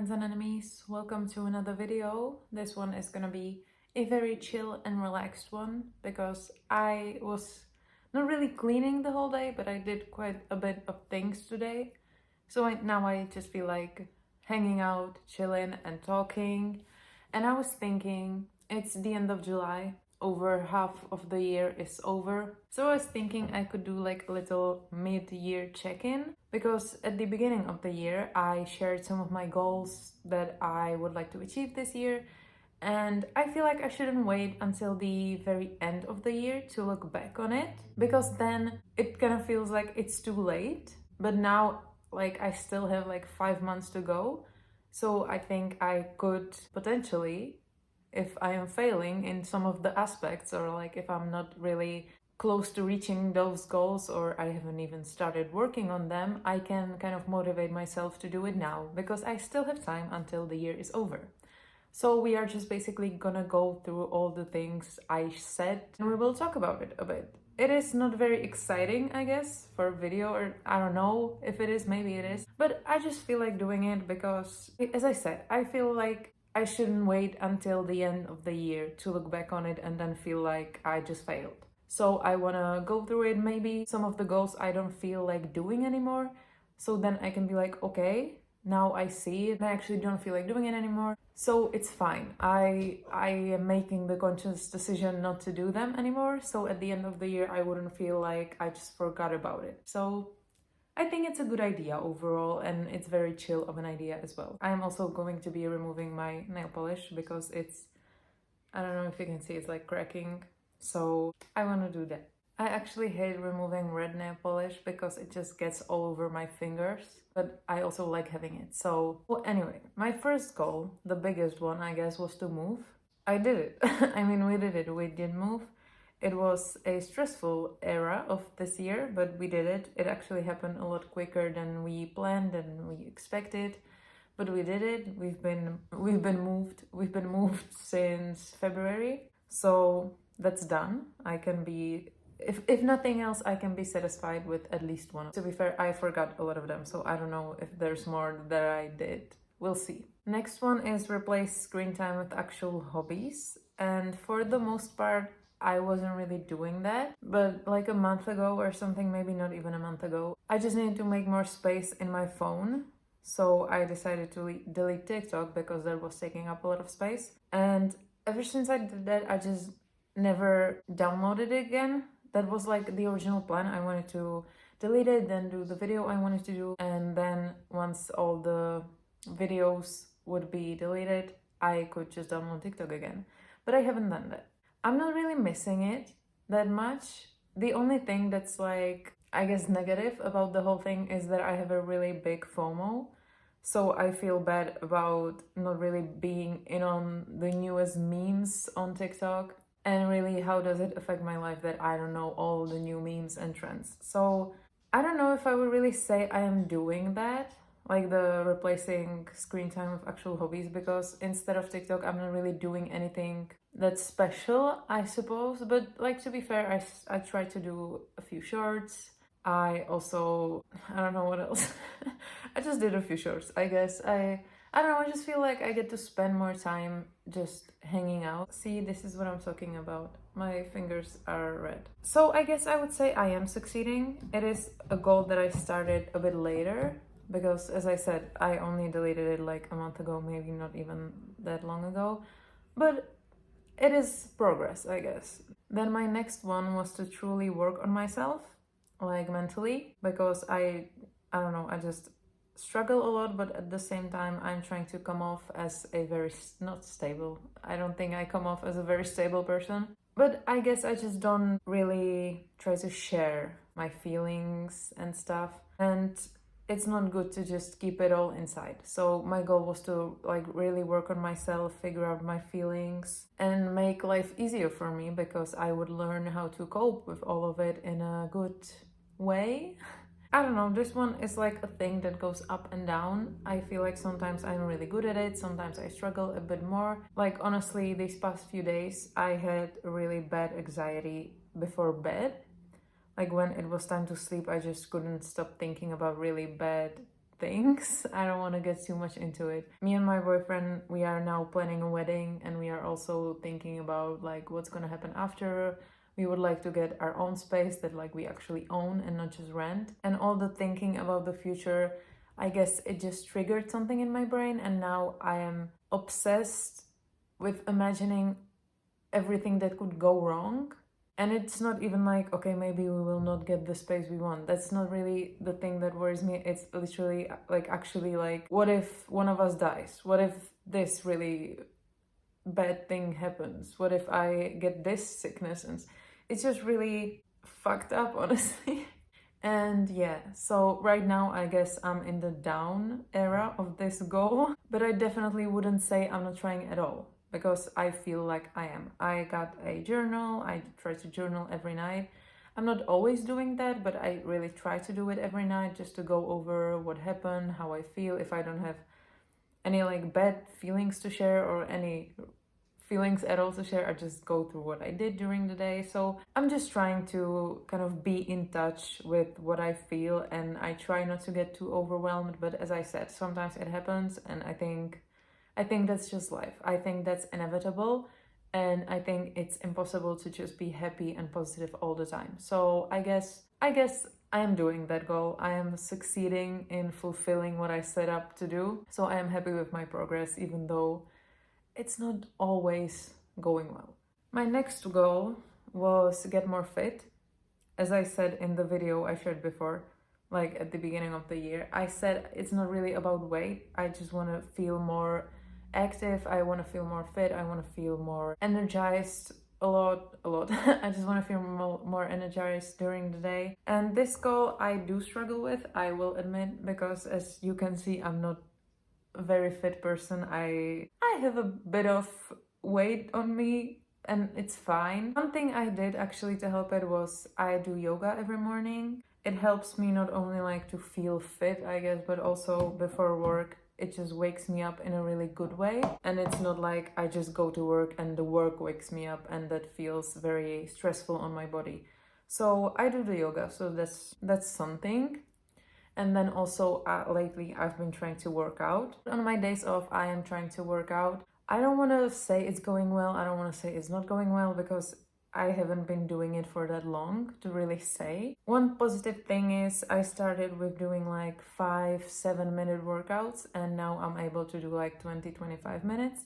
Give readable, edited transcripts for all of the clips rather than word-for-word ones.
friends and enemies, welcome to another video. This one is gonna be a very chill and relaxed one because I was not really cleaning the whole day, but I did quite a bit of things today. So now I just feel like hanging out, chilling and talking. And I was thinking, it's the end of July, over half of the year is over. So I was thinking I could do like a little mid-year check-in because at the beginning of the year I shared some of my goals that I would like to achieve this year, and I feel like I shouldn't wait until the very end of the year to look back on it, because then it kind of feels like it's too late. But now like I still have like 5 months to go, so I think I could potentially, if I am failing in some of the aspects, or like if I'm not really close to reaching those goals, or I haven't even started working on them, I can kind of motivate myself to do it now because I still have time until the year is over. So we are just basically gonna go through all the things I said and we will talk about it a bit. It is not very exciting, I guess, for a video, or I don't know if it is, maybe it is, but I just feel like doing it because, as I said, I feel like I shouldn't wait until the end of the year to look back on it and then feel like I just failed. So I want to go through it, maybe some of the goals I don't feel like doing anymore. So then I can be like, okay, now I see it, I actually don't feel like doing it anymore. So it's fine. I am making the conscious decision not to do them anymore. So at the end of the year, I wouldn't feel like I just forgot about it. So I think it's a good idea overall, and it's very chill of an idea as well. I am also going to be removing my nail polish because it's, I don't know if you can see, it's like cracking. So I want to do that. I actually hate removing red nail polish because it just gets all over my fingers, but I also like having it. So, well, anyway, my first goal, the biggest one, I guess, was to move. I did it. I mean, we did it. We did move. It was a stressful era of this year, but we did it. It actually happened a lot quicker than we planned and we expected, but we did it. We've been moved. We've been moved since February, so that's done. I can be, if nothing else, I can be satisfied with at least one. To be fair, I forgot a lot of them, so I don't know if there's more that I did. We'll see. Next one is replace screen time with actual hobbies, and for the most part, I wasn't really doing that, but like a month ago or something, maybe not even a month ago, I just needed to make more space in my phone. So I decided to delete TikTok because that was taking up a lot of space. And ever since I did that, I just never downloaded it again. That was like the original plan. I wanted to delete it, then do the video I wanted to do. And then once all the videos would be deleted, I could just download TikTok again. But I haven't done that. I'm not really missing it that much. The only thing that's like, I guess, negative about the whole thing is that I have a really big FOMO. So I feel bad about not really being in on the newest memes on TikTok. And really, how does it affect my life that I don't know all the new memes and trends? So I don't know if I would really say I am doing that, like the replacing screen time with actual hobbies, because instead of TikTok, I'm not really doing anything that's special, I suppose. But like, to be fair, I tried to do a few shorts. I also, I don't know what else. I just did a few shorts, I guess. I don't know, I just feel like I get to spend more time just hanging out. See, this is what I'm talking about. My fingers are red. So I guess I would say I am succeeding. It is a goal that I started a bit later because, as I said, I only deleted it like a month ago, maybe not even that long ago. But it is progress, I guess. Then my next one was to truly work on myself, like mentally, because I don't know, I just struggle a lot, but at the same time I'm trying to come off as a very not stable. I don't think I come off as a very stable person, but I guess I just don't really try to share my feelings and stuff, and it's not good to just keep it all inside. So my goal was to like really work on myself, figure out my feelings, and make life easier for me, because I would learn how to cope with all of it in a good way. I don't know, this one is like a thing that goes up and down. I feel like sometimes I'm really good at it, sometimes I struggle a bit more. Like, honestly, these past few days, I had really bad anxiety before bed. Like, when it was time to sleep, I just couldn't stop thinking about really bad things. I don't want to get too much into it. Me and my boyfriend, we are now planning a wedding, and we are also thinking about like what's gonna happen after. We would like to get our own space that like we actually own and not just rent. And all the thinking about the future, I guess it just triggered something in my brain, and now I am obsessed with imagining everything that could go wrong. And it's not even like, okay, maybe we will not get the space we want. That's not really the thing that worries me. It's literally like, actually, like, what if one of us dies? What if this really bad thing happens? What if I get this sickness? And it's just really fucked up, honestly. And yeah, so right now I guess I'm in the down era of this goal, but I definitely wouldn't say I'm not trying at all, because I feel like I am. I got a journal, I try to journal every night. I'm not always doing that, but I really try to do it every night just to go over what happened, how I feel. If I don't have any like bad feelings to share or any feelings at all to share, I just go through what I did during the day. So I'm just trying to kind of be in touch with what I feel, and I try not to get too overwhelmed. But as I said, sometimes it happens, and I think that's just life. I think that's inevitable, and I think it's impossible to just be happy and positive all the time. So I guess I am doing that goal. I am succeeding in fulfilling what I set up to do. So I am happy with my progress, even though it's not always going well. My next goal was to get more fit. As I said in the video I shared before, like at the beginning of the year, I said it's not really about weight. I just want to feel more active. I want to feel more fit. I want to feel more energized a lot. I just want to feel more energized during the day. And this goal I do struggle with, I will admit, because as you can see, I'm not a very fit person. I have a bit of weight on me, and it's fine. One thing I did actually to help it was I do yoga every morning. It helps me not only like to feel fit, I guess, but also before work it just wakes me up in a really good way. And it's not like I just go to work and the work wakes me up, and that feels very stressful on my body. So I do the yoga, so that's something. And then also lately I've been trying to work out. On my days off, I am trying to work out. I don't want to say it's going well. I don't want to say it's not going well, because I haven't been doing it for that long to really say. One positive thing is I started with doing like 5-7 minute workouts, and now I'm able to do like 20-25 minutes.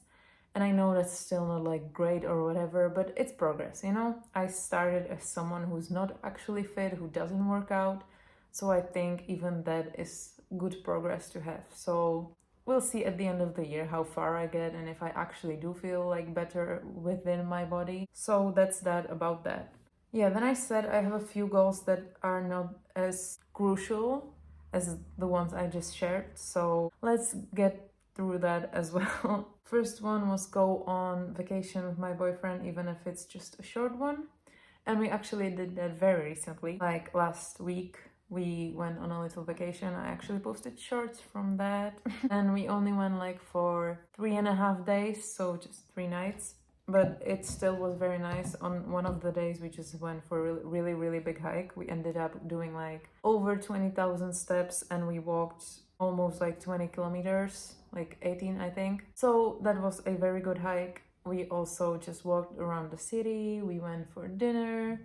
And I know that's still not like great or whatever, but it's progress, you know? I started as someone who's not actually fit, who doesn't work out. So I think even that is good progress to have. So we'll see at the end of the year how far I get, and if I actually do feel like better within my body. So that's that about that. Yeah, then I said I have a few goals that are not as crucial as the ones I just shared. So let's get through that as well. First one was go on vacation with my boyfriend, even if it's just a short one. And we actually did that very recently, like last week. We went on a little vacation. I actually posted shorts from that. And we only went like for 3.5 days, so just 3 nights. But it still was very nice. On one of the days we just went for a really big hike. We ended up doing like over 20,000 steps, and we walked almost like 20 kilometers, like 18 I think. So that was a very good hike. We also just walked around the city. We went for dinner.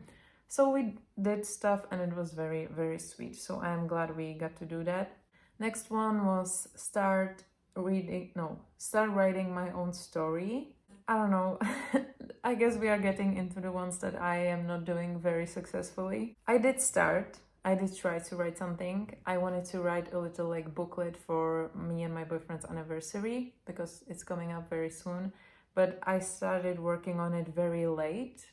So we did stuff, and it was very sweet. So I'm glad we got to do that. Next one was start writing my own story. I don't know. I guess we are getting into the ones that I am not doing very successfully. I did try to write something. I wanted to write a little like booklet for me and my boyfriend's anniversary, because it's coming up very soon. But I started working on it very late,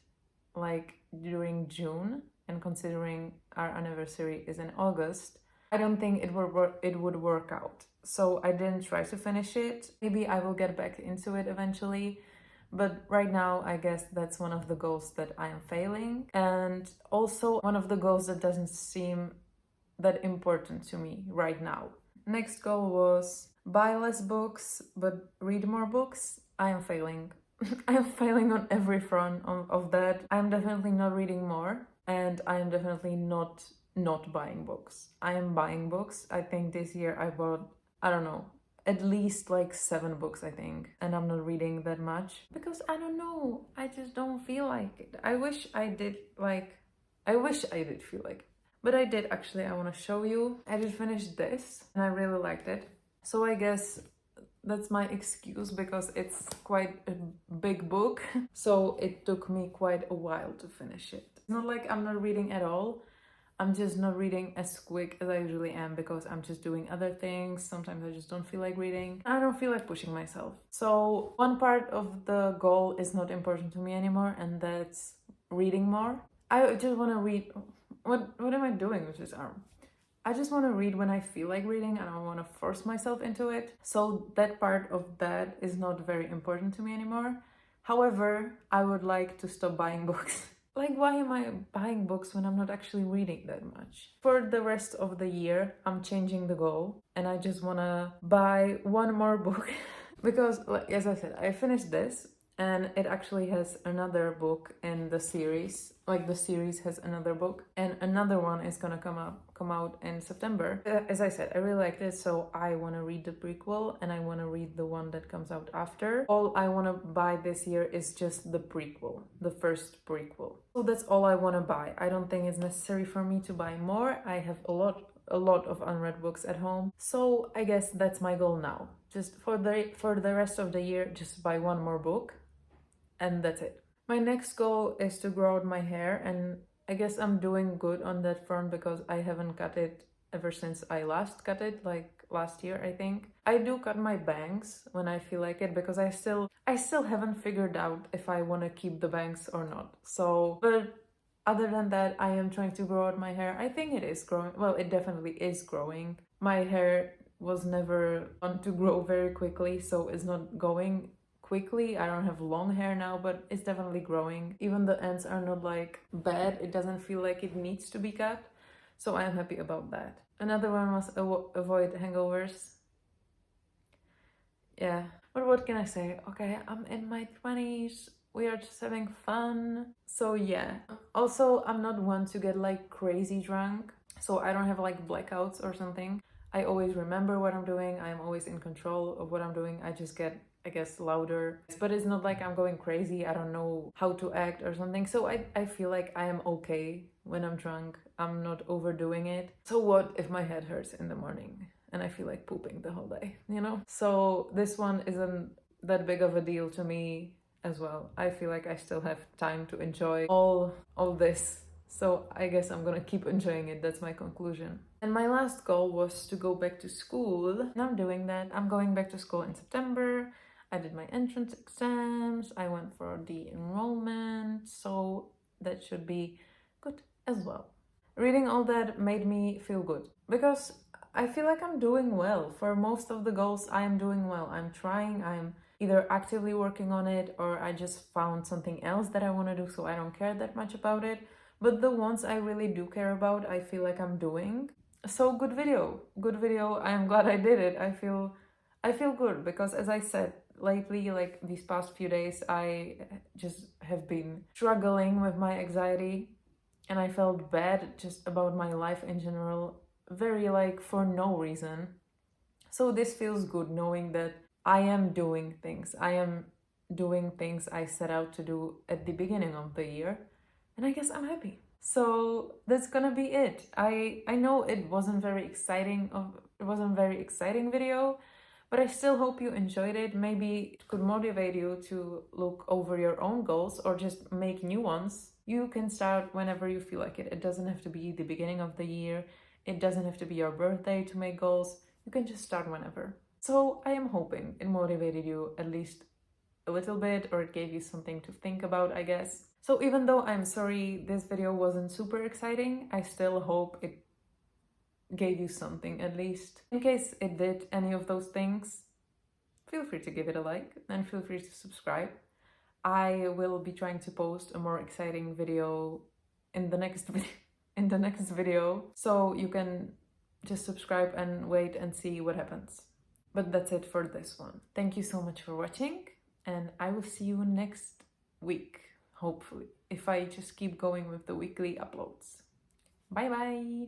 like during June, and considering our anniversary is in August, I don't think it would work out. So I didn't try to finish it. Maybe I will get back into it eventually, but right now I guess that's one of the goals that I am failing, and also one of the goals that doesn't seem that important to me right now. Next goal was buy less books but read more books. I am failing. I'm failing on every front of that. I'm definitely not reading more, and I'm definitely not not buying books. I am buying books. I think this year I bought, I don't know, at least like 7 books, I think. And I'm not reading that much because I don't know. I just don't feel like it. I wish I did feel like it. But I did actually. I want to show you. I did finish this and I really liked it. So I guess that's my excuse because it's quite a big book. So it took me quite a while to finish it. It's not like I'm not reading at all. I'm just not reading as quick as I usually am because I'm just doing other things. Sometimes I just don't feel like reading. I don't feel like pushing myself. So one part of the goal is not important to me anymore, and that's reading more. I just want to read. What am I doing with this arm? I just want to read when I feel like reading and I don't want to force myself into it. So that part of that is not very important to me anymore. However, I would like to stop buying books. Like, why am I buying books when I'm not actually reading that much? For the rest of the year, I'm changing the goal and I just want to buy 1 more book. Because, like, as I said, I finished this and it actually has another book in the series. Like, the series has another book and another one is gonna come out in September. As I said, I really liked it, so I want to read the prequel and I want to read the one that comes out after. All I want to buy this year is just the prequel, the first prequel. So that's all I want to buy. I don't think it's necessary for me to buy more. I have a lot of unread books at home, so I guess that's my goal now. Just for the rest of the year, just buy 1 more book and that's it. My next goal is to grow out my hair, and I guess I'm doing good on that front because I haven't cut it ever since I last cut it, like last year, I think. I do cut my bangs when I feel like it because I still haven't figured out if I want to keep the bangs or not. So, but other than that, I am trying to grow out my hair. I think it is growing. Well, it definitely is growing. My hair was never on to grow very quickly, so it's not going quickly. I don't have long hair now, but it's definitely growing. Even the ends are not like bad. It doesn't feel like it needs to be cut. So I am happy about that. Another one was avoid hangovers. Yeah, but what can I say? Okay, I'm in my 20s. We are just having fun. So yeah. Also, I'm not one to get like crazy drunk. So I don't have like blackouts or something. I always remember what I'm doing. I'm always in control of what I'm doing. I just get, I guess, louder. But it's not like I'm going crazy. I don't know how to act or something. So I feel like I am okay when I'm drunk. I'm not overdoing it. So what if my head hurts in the morning and I feel like pooping the whole day, you know? So this one isn't that big of a deal to me as well. I feel like I still have time to enjoy all this. So I guess I'm gonna keep enjoying it. That's my conclusion. And my last goal was to go back to school. And I'm doing that. I'm going back to school in September. I did my entrance exams. I went for the enrollment. So that should be good as well. Reading all that made me feel good because I feel like I'm doing well. For most of the goals, I am doing well. I'm trying. I'm either actively working on it or I just found something else that I want to do, so I don't care that much about it. But the ones I really do care about, I feel like I'm doing. So good video. I am glad I did it. I feel good because, as I said, lately, like these past few days, I just have been struggling with my anxiety and I felt bad just about my life in general, very like for no reason. So this feels good knowing that I am doing things. I am doing things I set out to do at the beginning of the year, and I guess I'm happy. So that's gonna be it. I know it wasn't very exciting video, but I still hope you enjoyed it. Maybe it could motivate you to look over your own goals or just make new ones. You can start whenever you feel like it. It doesn't have to be the beginning of the year. It doesn't have to be your birthday to make goals. You can just start whenever. So I am hoping it motivated you at least a little bit, or it gave you something to think about, I guess. So even though I'm sorry this video wasn't super exciting, I still hope it gave you something at least. In case it did any of those things, feel free to give it a like and feel free to subscribe. I will be trying to post a more exciting video in the next video, so you can just subscribe and wait and see what happens. But that's it for this one. Thank you so much for watching, and I will see you next week, hopefully, if I just keep going with the weekly uploads. Bye bye!